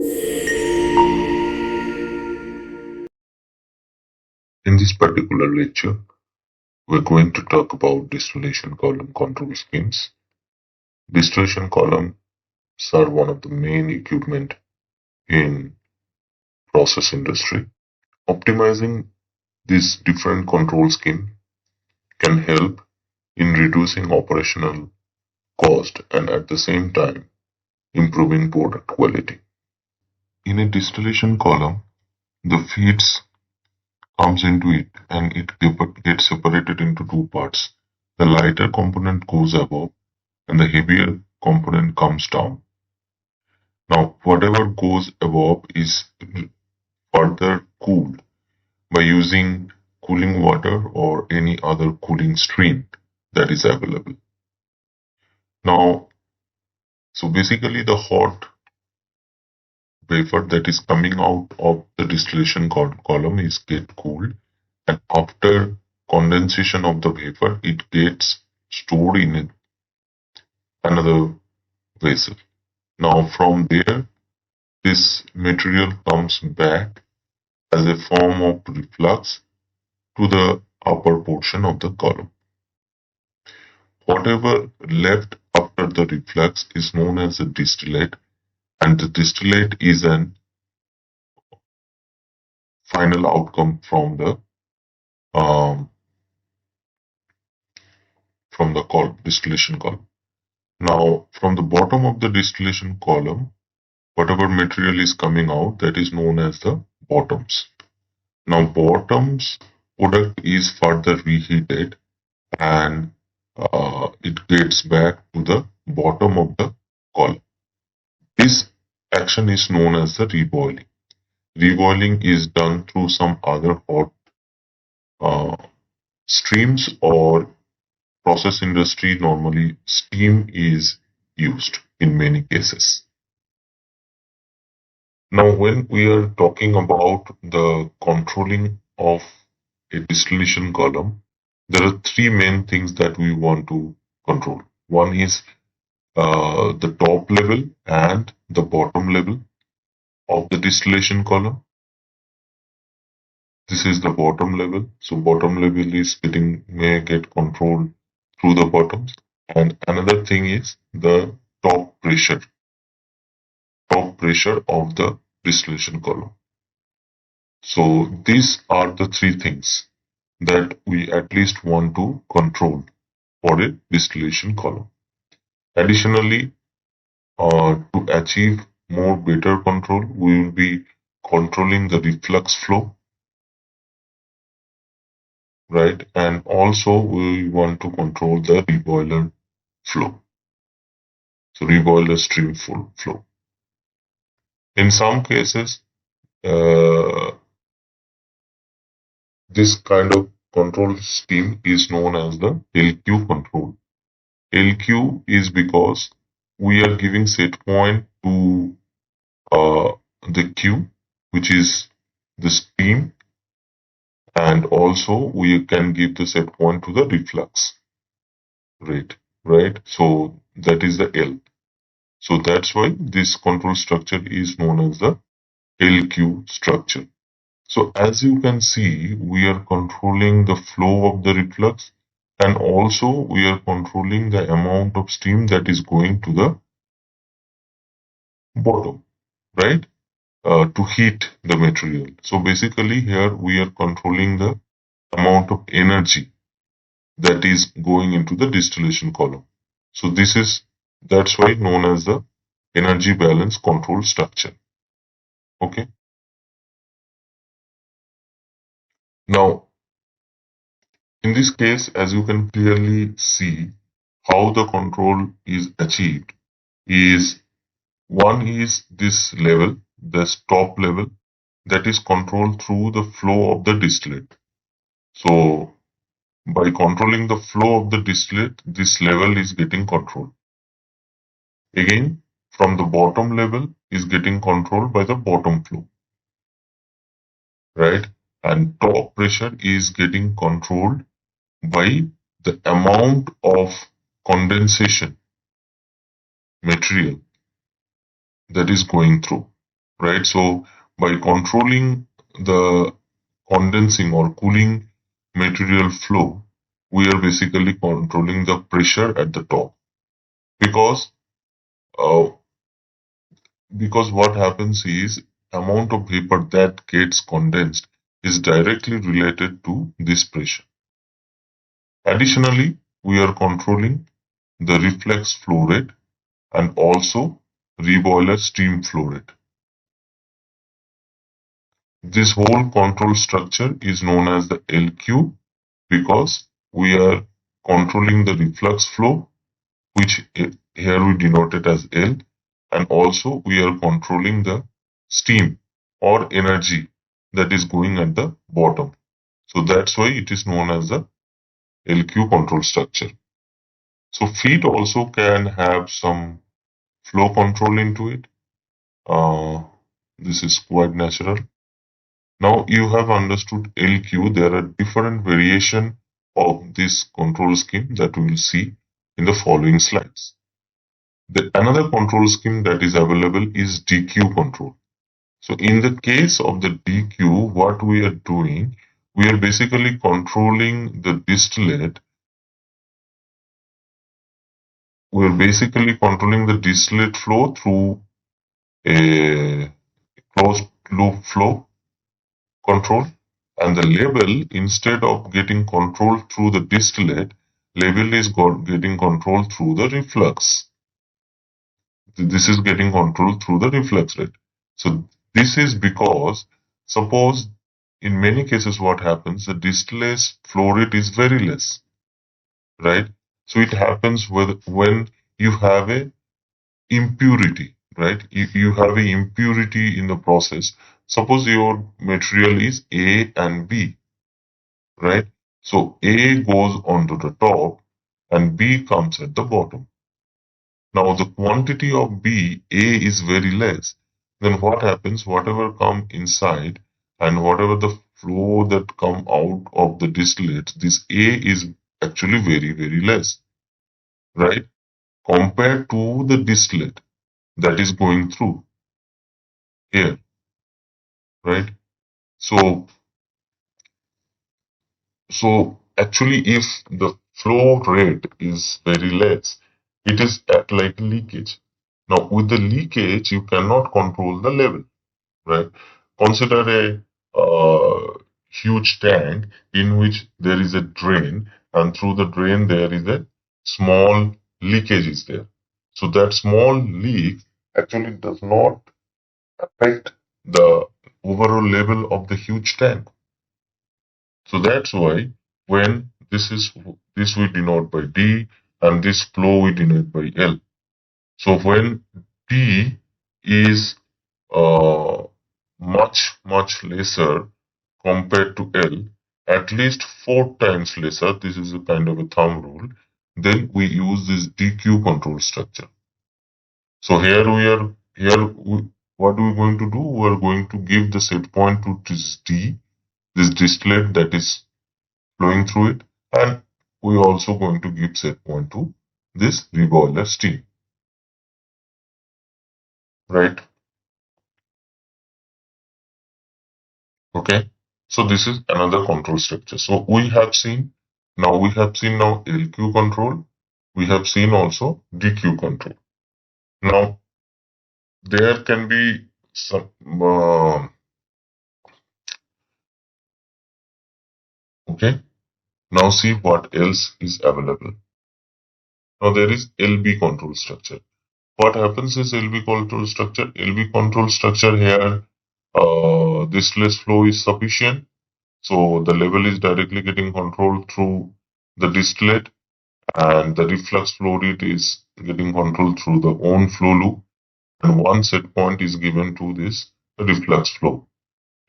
In this particular lecture, we're going to talk about distillation column control schemes. Distillation columns are one of the main equipment in process industry. Optimizing this different control scheme can help in reducing operational cost and at the same time improving product quality. In a distillation column, the feeds comes into it and it gets separated into two parts. The lighter component goes above and the heavier component comes down. Now, whatever goes above is further cooled by using cooling water or any other cooling stream that is available. Now, so basically the hot vapor that is coming out of the distillation column is get cooled, and after condensation of the vapor, it gets stored in another vessel. Now from there, this material comes back as a form of reflux to the upper portion of the column. Whatever left after the reflux is known as a distillate, and the distillate is an final outcome from the distillation column. Now, from the bottom of the distillation column, whatever material is coming out, that is known as the bottoms. Now, bottoms product is further reheated and it gets back to the bottom of the column. This action is known as the reboiling. Reboiling is done through some other hot streams, or process industry normally steam is used in many cases. Now, when we are talking about the controlling of a distillation column, there are three main things that we want to control. One is the top level and the bottom level of the distillation column. This is the bottom level. So bottom level is may get controlled through the bottoms. And another thing is the top pressure of the distillation column. So these are the three things that we at least want to control for a distillation column. Additionally, to achieve more better control, we will be controlling the reflux flow, right? And also we want to control the reboiler flow. So reboiler stream flow. In some cases, this kind of control scheme is known as the LQ control. LQ is because we are giving set point to the Q, which is the steam, and also we can give the set point to the reflux rate, right? So that is the L. So that's why this control structure is known as the LQ structure. So as you can see, we are controlling the flow of the reflux, and also we are controlling the amount of steam that is going to the bottom, right? To heat the material. So basically here we are controlling the amount of energy that is going into the distillation column. So that's why known as the energy balance control structure. Okay. Now, in this case, as you can clearly see, how the control is achieved is, one is this level, this top level, that is controlled through the flow of the distillate. So by controlling the flow of the distillate, this level is getting controlled. Again, from the bottom level is getting controlled by the bottom flow, right? And top pressure is getting controlled by the amount of condensation material that is going through. right? So by controlling the condensing or cooling material flow, we are basically controlling the pressure at the top, because uh, because what happens is amount of vapor that gets condensed is directly related to this pressure. Additionally, we are controlling the reflex flow rate and also reboiler steam flow rate. This whole control structure is known as the LQ, because we are controlling the reflux flow, which here we denote it as L, and also we are controlling the steam or energy that is going at the bottom. So that's why it is known as the LQ control structure. So feed also can have some flow control into it. Uh, this is quite natural. Now you have understood LQ. There are different variations of this control scheme that we will see in the following slides. Another control scheme that is available is DQ control. So in the case of the DQ, what we are doing, we are basically controlling the distillate. We are basically controlling the distillate flow through a closed loop flow control, and the label, instead of getting controlled through the distillate, label is getting controlled through the reflux. This is getting controlled through the reflux rate. So this is because, suppose in many cases what happens, the distillate flow rate is very less, right? So it happens when you have a impurity, right? If you have a impurity in the process, suppose your material is A and B, right? So A goes onto the top and B comes at the bottom. Now the quantity of B, A is very less. Then what happens? Whatever come inside and whatever the flow that come out of the distillate, this A is actually very, very less, right? Compared to the distillate that is going through here, right? So, so actually if the flow rate is very less, it is at like leakage. Now with the leakage, you cannot control the level, right? Consider a huge tank in which there is a drain, and through the drain there is a small leakage is there. So that small leak actually does not affect the overall level of the huge tank. So that's why when this we denote by D and this flow we denote by L. So when D is uh, much lesser compared to L, at least 4 times lesser, this is a kind of a thumb rule, then we use this DQ control structure. So what are we going to do? We are going to give the set point to this D, this distillate that is flowing through it, and we are also going to give set point to this reboiler steam, right? Okay. So this is another control structure. So we have seen now LQ control. We have seen also DQ control. Now there can be some okay. Now see what else is available. Now there is LB control structure. What happens is LB control structure. LB control structure here, this less flow is sufficient. So the level is directly getting controlled through the distillate, and the reflux flow rate is getting controlled through the own flow loop, and one set point is given to this reflux flow,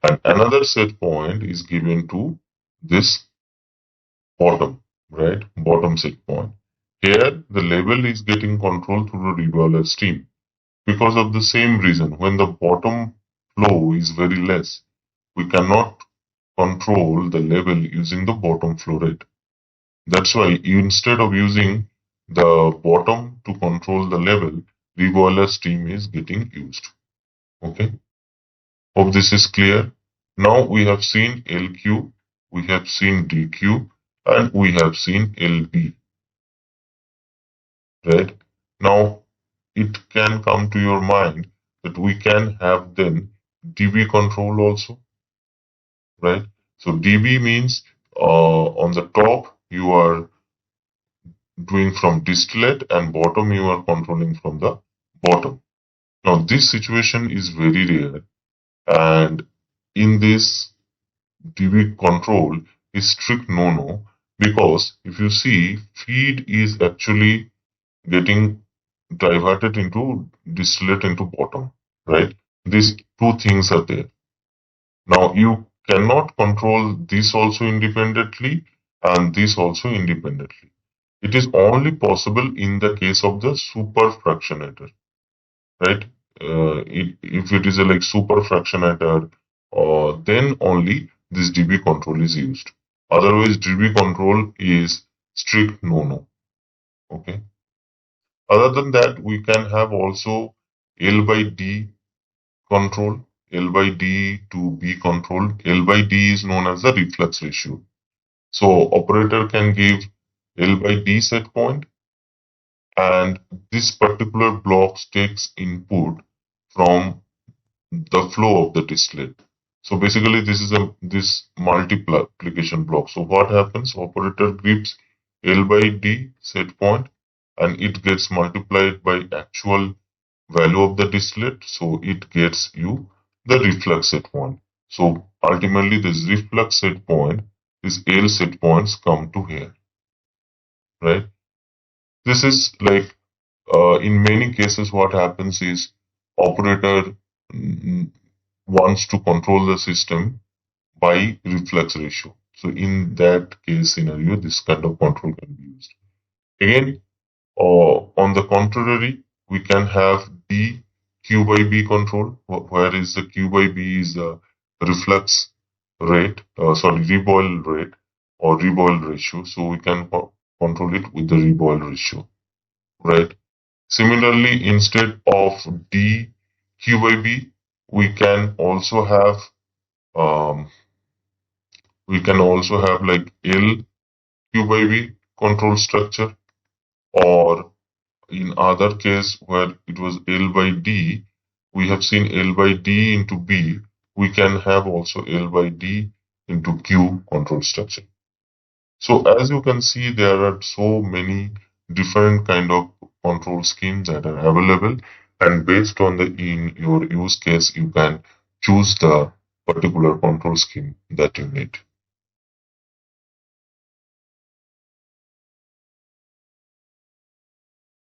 and another set point is given to this bottom, right? Bottom set point. Here, the level is getting controlled through the reboiler stream because of the same reason. When the bottom flow is very less, we cannot control the level using the bottom flow rate. That's why instead of using the bottom to control the level, reboiler stream is getting used. Okay. Hope this is clear. Now we have seen LQ, we have seen DQ, and we have seen LB, right? Now it can come to your mind that we can have then DB control also, right? So DB means on the top you are doing from distillate and bottom you are controlling from the bottom. Now this situation is very rare, and in this DB control is strict no-no, because if you see, feed is actually getting diverted into distillate into bottom, right? These two things are there. Now you cannot control this also independently and this also independently. It is only possible in the case of the super fractionator, right? If it is a like super fractionator, then only this DB control is used. Otherwise, DB control is strict no-no. Okay. Other than that, we can have also L by D control, L by D to B control. L by D is known as the reflux ratio. So operator can give L by D set point, and this particular block takes input from the flow of the distillate. So basically this is a this multiplication block. So what happens? Operator gives L by D set point and it gets multiplied by actual value of the distillate. So it gets you the reflux set point. So ultimately this reflux set point, these L set points come to here, right? This is like in many cases what happens is operator mm, wants to control the system by reflux ratio. So in that case scenario, this kind of control can be used. Again, on the contrary, we can have D Q by B control, where is the Q by B is the reflux rate, reboil rate or reboil ratio. So we can control it with the reboil ratio, right? Similarly, instead of D Q by B, we can also have um, like L Q by B control structure, or in other case where it was L by D, we have seen L by D into B. We can have also L by D into Q control structure. So as you can see, there are so many different kind of control schemes that are available, and based on the in your use case, you can choose the particular control scheme that you need.